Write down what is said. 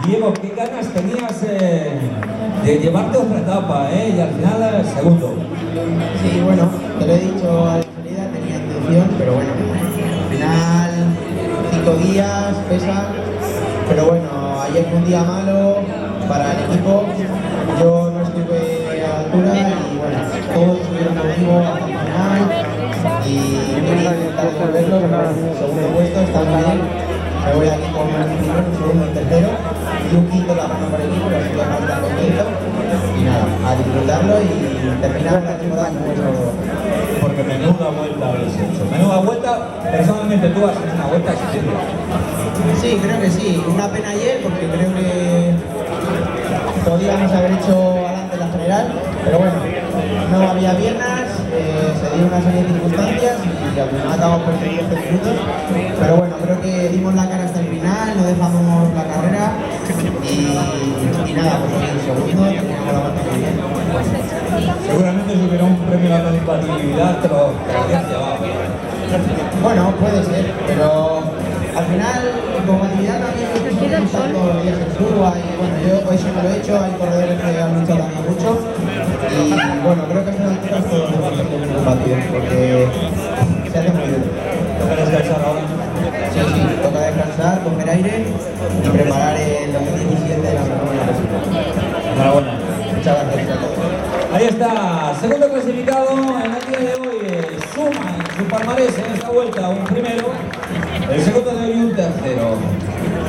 Diego, qué ganas tenías de llevarte otra etapa, y al final segundo. Sí, bueno, te lo he dicho a la salida, tenía intención, pero bueno, al final 5 días, pesa, pero bueno, ayer fue un día malo para el equipo, yo no estuve a la altura y bueno, todos estuvieron conmigo hasta el final y quería intentar devolverlo, pero bueno, segundo puesto, está muy bien, me voy aquí con un primero, un segundo, un tercero y un quinto la mano para el equipo, así que vamos a estar contentos y nada, a disfrutarlo y terminar la temporada con mucho orgullo. Porque menuda vuelta habéis hecho. Menuda vuelta, personalmente tú has hecho una vuelta excelente. Sí, creo que sí. Una pena ayer porque creo que podíamos haber hecho adelante la general, pero bueno, no había piernas, se dio una serie de circunstancias y al final acabamos perdiendo 12 minutos, pero bueno, creo que dimos la cara hasta el final, no dejamos la carrera y nada, pues el segundo teníamos la parte muy bien. Seguramente si hubiera un premio a la compatibilidad te lo habrías llevado. Bueno, puede ser, pero al final, como actividad también están todos los días en curva y bueno, yo eso no lo he hecho, hay corredores que han luchado también mucho y bueno, creo que en estas alturas todos hemos tenido un compatible porque se hace muy duro. ¿Toca descansar ahora? Sí, sí, toca descansar, coger aire y preparar el 2017 de la mejor manera posible. Enhorabuena. Muchas gracias a todos. Ahí está, segundo clasificado en el día de hoy, suma en su palmarés en esta vuelta un primero, el segundo de hoy un tercero.